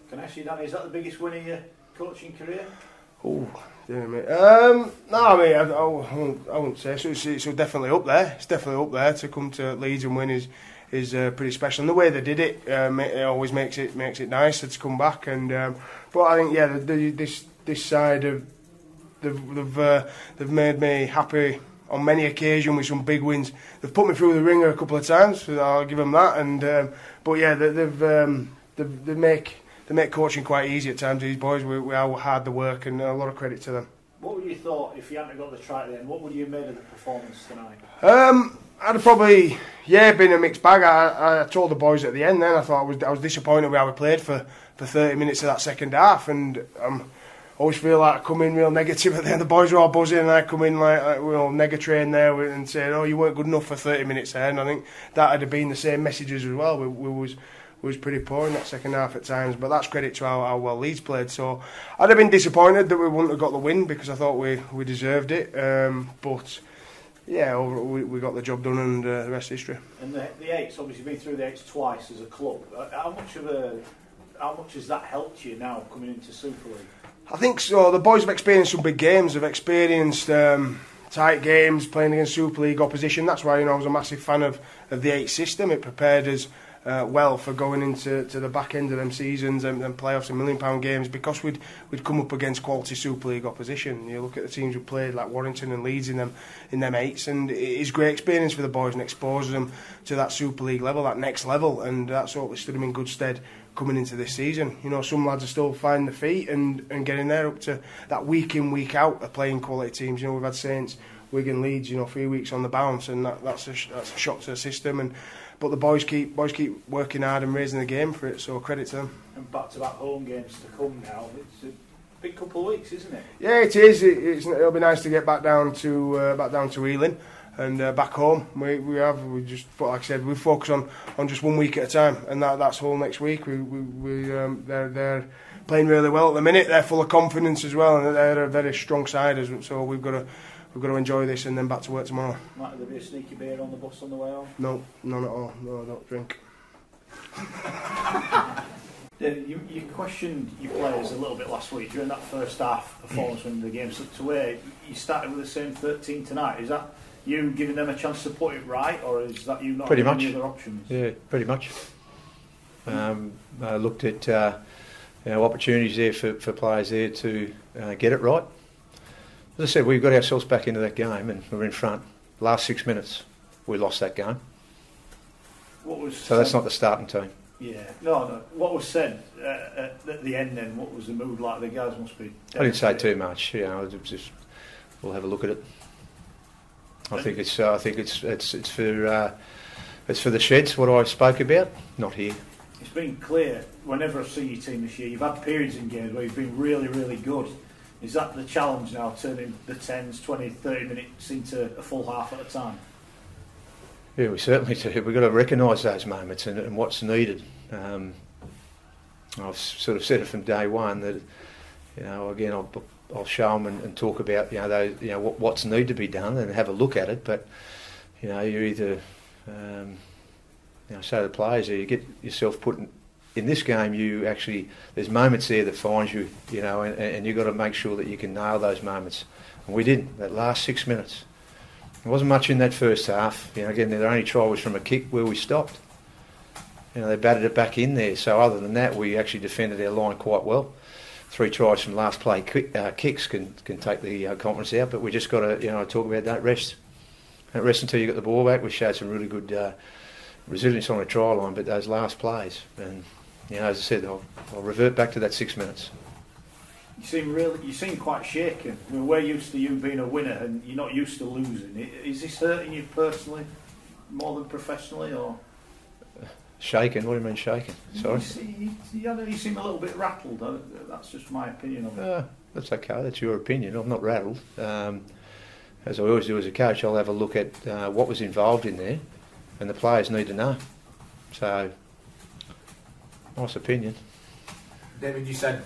Can I ask you, Danny, is that the biggest win of your coaching career? Oh, dear me. No, I mean, I wouldn't say so. It's definitely up there. It's definitely up there. To come to Leeds and win is pretty special. And the way they did it, it always makes it nicer to come back. And but I think this side of they've made me happy on many occasions with some big wins. They've put me through the ringer a couple of times, so I'll give them that. And but yeah, they make coaching quite easy at times. These boys, we all hard the work, and a lot of credit to them. What would you thought if you hadn't got the try at the end? What would you have made of the performance tonight? I'd have probably been a mixed bag. I told the boys at the end. Then I thought I was disappointed with how we played for 30 minutes of that second half, and always feel like I come in real negative at the end. The boys are all buzzing, and I come in like we're all nega-train there and saying, "Oh, you weren't good enough for 30 minutes there." And I think that would have been the same messages as well. We was pretty poor in that second half at times, but that's credit to how well Leeds played. So I'd have been disappointed that we wouldn't have got the win because I thought we deserved it. But yeah, we got the job done, and the rest is history. And the Eights, obviously been through the Eights twice as a club. How much has that helped you now coming into Super League? I think so. The boys have experienced some big games. They've experienced tight games, playing against Super League opposition. That's why I was a massive fan of the 8 system. It prepared us well for going into the back end of them seasons and playoffs and £1 million games, because we'd come up against quality Super League opposition. You look at the teams we played, like Warrington and Leeds in them 8s, and it is great experience for the boys and exposes them to that Super League level, that next level, and that's what stood them in good stead coming into this season. You know, some lads are still finding their feet and getting there up to that week in, week out of playing quality teams. You know, we've had Saints, Wigan, Leeds, 3 weeks on the bounce, and that's a shock to the system. But the boys keep working hard and raising the game for it, so credit to them. And back-to-back home games to come now. It's a big couple of weeks, isn't it? Yeah, it is. It'll be nice to get back down to Ealing and back home. We just, like I said, we focus on just 1 week at a time, and that's Hull next week. They're playing really well at the minute. They're full of confidence as well, and they're a very strong side. So we've got to enjoy this and then back to work tomorrow. Might there be a sneaky beer on the bus on the way home? No, none at all. No, I don't drink. You questioned your players a little bit last week during that first half performance when the game slipped away. You started with the same 13 tonight. Is that you giving them a chance to put it right, or is that you not having any other options? Yeah, pretty much. I looked at opportunities there for players there to get it right. As I said, we got ourselves back into that game and we were in front. Last 6 minutes, we lost that game. So that's not the starting team. Yeah, no. What was said at the end then? What was the mood like? The guys must be. I didn't say too much. We'll have a look at it. I think it's for the sheds. What I spoke about, not here. It's been clear whenever I've seen your team this year, you've had periods in games where you've been really, really good. Is that the challenge now, turning the 10s, 20, 30 minutes into a full half at a time? Yeah, we certainly do. We've got to recognise those moments and what's needed. I've sort of said it from day one that, again, I'll show them and talk about, what's need to be done and have a look at it. But, you either, say to the players, you get yourself put in this game, there's moments there that find you, and you've got to make sure that you can nail those moments. And we didn't, that last 6 minutes. There wasn't much in that first half. Again, their only try was from a kick where we stopped. They batted it back in there. So other than that, we actually defended our line quite well. 3 tries from last play kicks can take the confidence out, but we just got to, talk about that rest. Don't rest until you get the ball back. We showed some really good resilience on the try line, but those last plays, and as I said, I'll revert back to that 6 minutes. You seem quite shaken. We're used to you being a winner, and you're not used to losing. Is this hurting you personally more than professionally, or? Shaken? What do you mean shaken? Sorry. You seem a little bit rattled. That's just my opinion of it. That's okay. That's your opinion. I'm not rattled. As I always do as a coach, I'll have a look at what was involved in there, and the players need to know. So, nice opinion. David, you said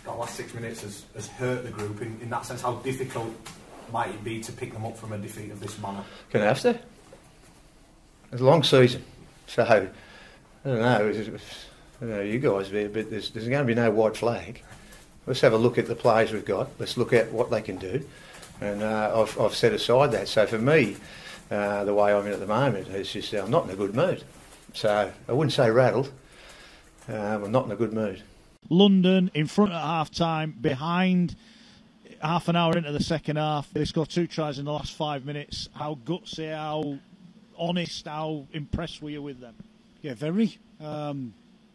that last 6 minutes has hurt the group. In that sense, how difficult might it be to pick them up from a defeat of this manner? Going to have to. It's a long season, so I don't know. you guys there, but there's going to be no white flag. Let's have a look at the players we've got. Let's look at what they can do. And I've set aside that. So for me, the way I'm in at the moment is just I'm not in a good mood. So I wouldn't say rattled. I'm not in a good mood. London in front at half-time, behind half an hour into the second half. They scored 2 tries in the last 5 minutes. How gutsy, how honest, how impressed were you with them? Yeah, very.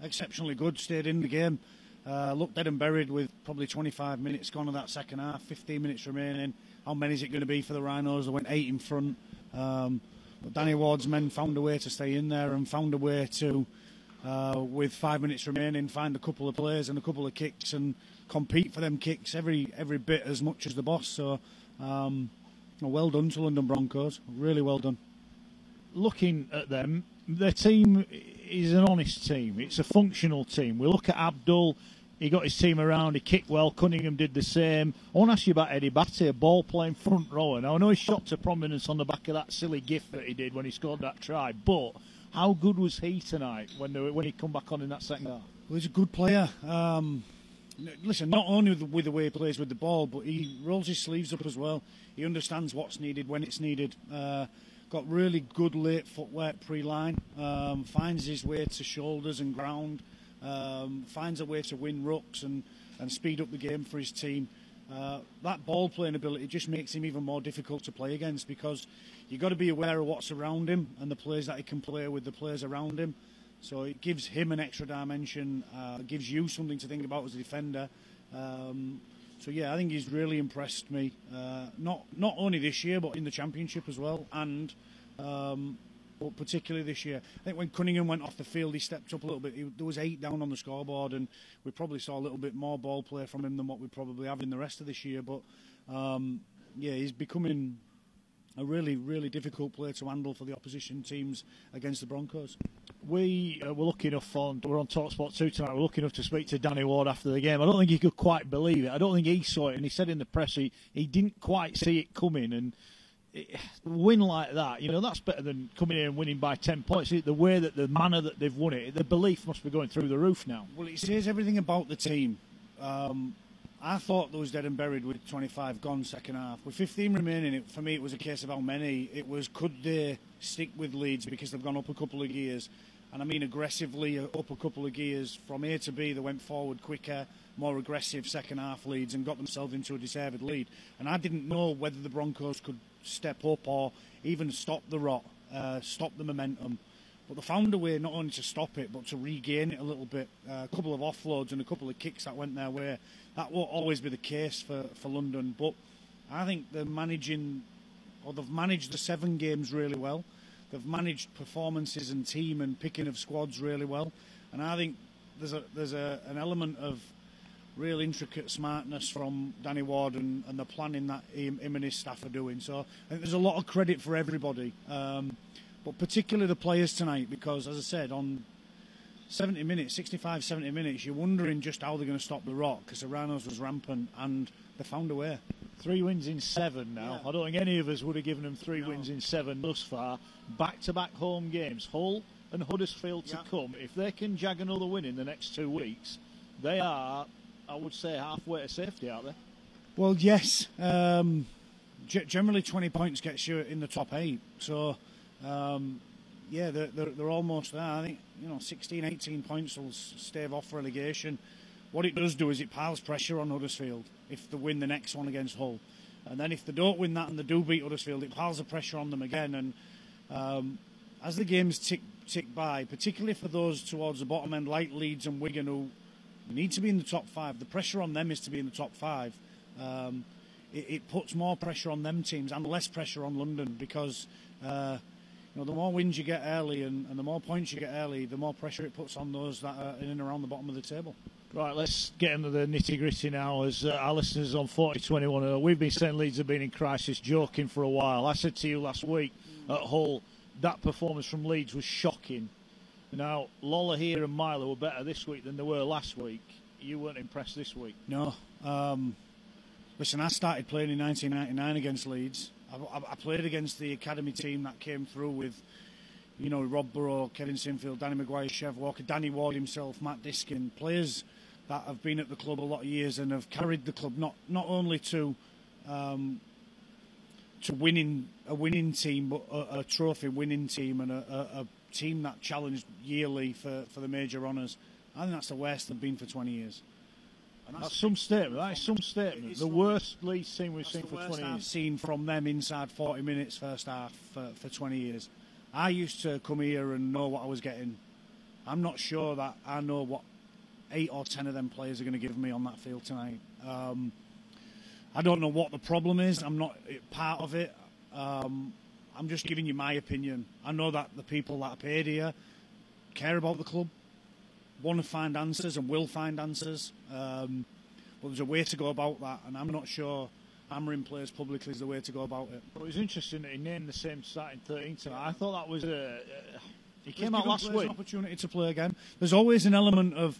Exceptionally good. Stayed in the game. Looked dead and buried with probably 25 minutes gone of that second half, 15 minutes remaining. How many is it going to be for the Rhinos? They went 8 in front. But Danny Ward's men found a way to stay in there and found a way to, with 5 minutes remaining, find a couple of plays and a couple of kicks and compete for them kicks every bit as much as the boss. So, well done to London Broncos. Really well done. Looking at them, their team is an honest team. It's a functional team. We look at Abdul. He got his team around. He kicked well. Cunningham did the same. I want to ask you about Eddie Batty, a ball-playing front rower. Now, I know he shot to prominence on the back of that silly gif that he did when he scored that try, but how good was he tonight when he come back on in that second half? Well, he's a good player. Listen, not only with the way he plays with the ball, but he rolls his sleeves up as well. He understands what's needed when it's needed. Got really good late footwork pre-line. Finds his way to shoulders and ground. Finds a way to win rucks and speed up the game for his team. That ball playing ability just makes him even more difficult to play against because you've got to be aware of what's around him and the players that he can play with the players around him. So it gives him an extra dimension, gives you something to think about as a defender. So yeah, I think he's really impressed me, not only this year but in the Championship as well, and but particularly this year. I think when Cunningham went off the field, he stepped up a little bit. There was 8 down on the scoreboard, and we probably saw a little bit more ball play from him than what we probably have in the rest of this year. But yeah, he's becoming a really, really difficult player to handle for the opposition teams against the Broncos. We were lucky enough we're on TalkSport 2 tonight. We're lucky enough to speak to Danny Ward after the game. I don't think he could quite believe it. I don't think he saw it, and he said in the press he didn't quite see it coming. And win like that, that's better than coming in and winning by 10 points. The manner that they've won it, the belief must be going through the roof now. Well, it says everything about the team. I thought there was dead and buried with 25 gone second half. With 15 remaining, for me it was a case of how many. It was could they stick with Leeds because they've gone up a couple of gears. And I mean aggressively up a couple of gears. From A to B, they went forward quicker, more aggressive second half Leeds and got themselves into a deserved lead. And I didn't know whether the Broncos could step up or even stop the rot, stop the momentum. But they found a way not only to stop it, but to regain it a little bit. A couple of offloads and a couple of kicks that went their way. That won't always be the case for London. But I think they've managed the 7 games really well. They've managed performances and team and picking of squads really well. And I think there's an element of real intricate smartness from Danny Ward and the planning that him and his staff are doing. So I think there's a lot of credit for everybody. But particularly the players tonight, because, as I said, on 70 minutes, 65, 70 minutes, you're wondering just how they're going to stop the rot, because the Rhinos was rampant, and they found a way. 3 wins in 7 now. Yeah. I don't think any of us would have given them 3 wins in 7 thus far. Back-to-back home games, Hull and Huddersfield to come. If they can jag another win in the next 2 weeks, they are, I would say, halfway to safety, aren't they? Well, yes. Generally 20 points gets you in the top 8, so... yeah, they're almost there. I think 16, 18 points will stave off relegation. What it does do is it piles pressure on Huddersfield if they win the next one against Hull, and then if they don't win that and they do beat Huddersfield, it piles the pressure on them again. And as the games tick by, particularly for those towards the bottom end like Leeds and Wigan, who need to be in the top 5, the pressure on them is to be in the top 5. It puts more pressure on them teams and less pressure on London because. The more wins you get early and the more points you get early, the more pressure it puts on those that are in and around the bottom of the table. Right, let's get into the nitty-gritty now. As our listeners on 4021, we've been saying Leeds have been in crisis, joking for a while. I said to you last week at Hull, that performance from Leeds was shocking. Now, Lola here and Milo were better this week than they were last week. You weren't impressed this week? No. Listen, I started playing in 1999 against Leeds. I played against the academy team that came through with, you know, Rob Burrow, Kevin Sinfield, Danny Maguire, Chev Walker, Danny Ward himself, Matt Diskin, players that have been at the club a lot of years and have carried the club not only to winning a winning team, but a trophy winning team and a team that challenged yearly for the major honours. I think that's the worst they've been for 20 years. And that's some statement. That is some statement. The worst Leeds team we've seen for 20 years. I've seen from them inside 40 minutes first half for 20 years. I used to come here and know what I was getting. I'm not sure that I know what 8 or 10 of them players are going to give me on that field tonight. I don't know what the problem is. I'm not part of it. I'm just giving you my opinion. I know that the people that are paid here care about the club, want to find answers and will find answers. But there's a way to go about that, and I'm not sure hammering players publicly is the way to go about it. It was interesting that he named the same starting 13 tonight. I thought that was he came out last week. An opportunity to play again. There's always an element of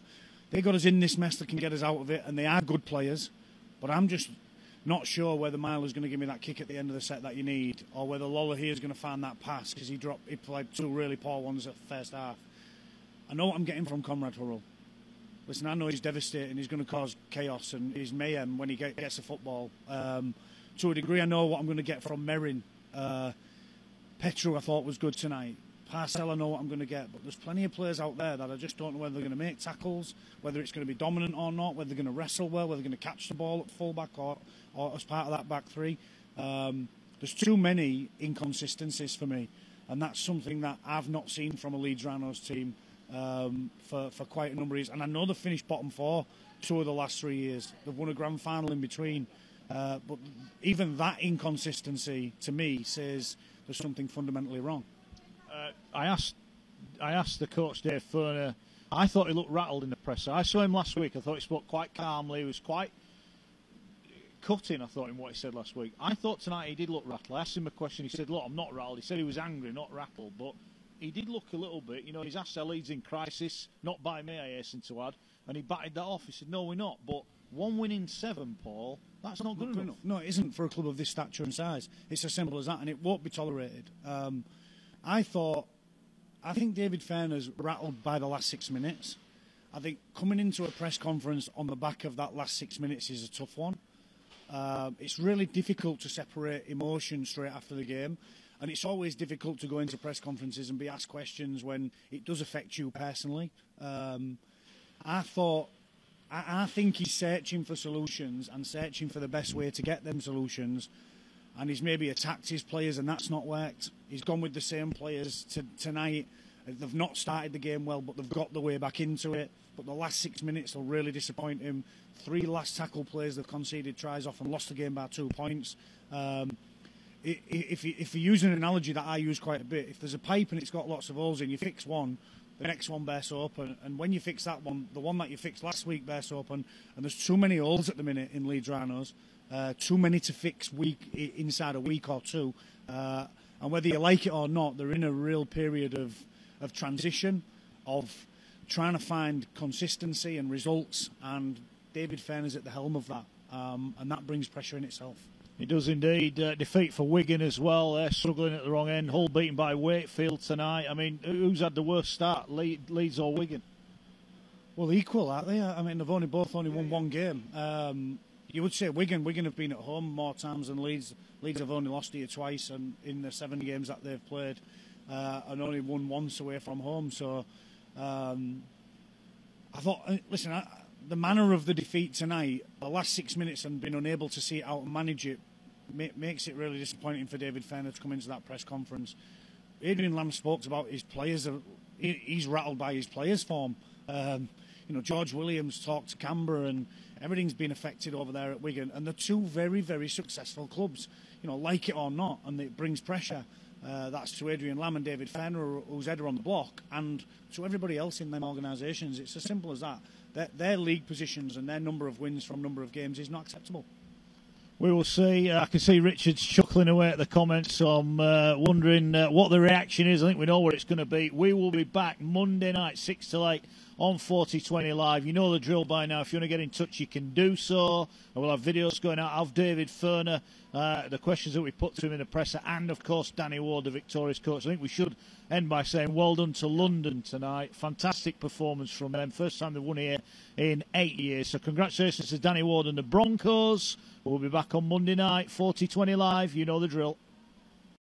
they got us in this mess that can get us out of it, and they are good players. But I'm just not sure whether Myler's going to give me that kick at the end of the set that you need, or whether Lola here is going to find that pass because he played 2 really poor ones at the first half. I know what I'm getting from Conrad Hurrell. Listen, I know he's devastating. He's going to cause chaos and he's mayhem when he gets the football. To a degree, I know what I'm going to get from Merrin. Petru, I thought, was good tonight. Parcell, I know what I'm going to get. But there's plenty of players out there that I just don't know whether they're going to make tackles, whether it's going to be dominant or not, whether they're going to wrestle well, whether they're going to catch the ball at full-back or as part of that back three. There's too many inconsistencies for me. And that's something that I've not seen from a Leeds Rhinos team for quite a number of years. And I know they've finished bottom 4 2 of the last 3 years. They've won a grand final in between. But even that inconsistency, to me, says there's something fundamentally wrong. I asked the coach, Dave Furner. I thought he looked rattled in the presser. I saw him last week. I thought he spoke quite calmly. He was quite cutting, I thought, in what he said last week. I thought tonight he did look rattled. I asked him a question. He said, look, I'm not rattled. He said he was angry, not rattled. But he did look a little bit. You know, he's asked our Leeds in crisis, not by me, I hasten to add. And he batted that off. He said, no, we're not. But 1 win in 7, Paul, that's not good enough. No, it isn't for a club of this stature and size. It's as simple as that, and it won't be tolerated. I think David Furner's rattled by the last 6 minutes. I think coming into a press conference on the back of that last 6 minutes is a tough one. It's really difficult to separate emotion straight after the game, and it's always difficult to go into press conferences and be asked questions when it does affect you personally. I think he's searching for solutions and searching for the best way to get them solutions, and he's maybe attacked his players and that's not worked. He's gone with the same players tonight. They've not started the game well, but they've got the way back into it. But the last 6 minutes will really disappoint him. 3 last tackle plays they've conceded tries off and lost the game by 2 points. If you use an analogy that I use quite a bit, if there's a pipe and it's got lots of holes in, you fix one, the next one bursts open. And when you fix that one, the one that you fixed last week bursts open. And there's too many holes at the minute in Leeds Rhinos. Too many to fix inside a week or 2. And whether you like it or not, they're in a real period of transition, of trying to find consistency and results, and David Furner's at the helm of that, and that brings pressure in itself. It does indeed. Defeat for Wigan as well. They're struggling at the wrong end. Hull beaten by Wakefield tonight. I mean, who's had the worst start, Leeds or Wigan? Well, equal, aren't they? I mean, they've both only won 1 game. You would say Wigan have been at home more times than Leeds. Leeds have only lost here twice, and in the 7 games that they've played, and only won once away from home. So I thought, listen, the manner of the defeat tonight, the last 6 minutes and being unable to see it out and manage it, makes it really disappointing for David Furner to come into that press conference. Adrian Lamb spoke about his players. He's rattled by his players' form. George Williams talked to Canberra, and everything's been affected over there at Wigan. And they're 2 very, very successful clubs, like it or not, and it brings pressure. That's to Adrian Lamb and David Furner, whose head are on the block, and to everybody else in them organisations. It's as simple as that. Their league positions and their number of wins from number of games is not acceptable. We will see. I can see Richard's chuckling away at the comments. So I'm wondering what the reaction is. I think we know where it's going to be. We will be back Monday night, 6 till 8 on 4020 Live. You know the drill by now. If you want to get in touch, you can do so. And we'll have videos going out of David Furner, the questions that we put to him in the presser, and, of course, Danny Ward, the victorious coach. I think we should end by saying well done to London tonight. Fantastic performance from them. First time they've won here in 8 years. So congratulations to Danny Ward and the Broncos. We'll be back on Monday night, 4020 Live. You know the drill.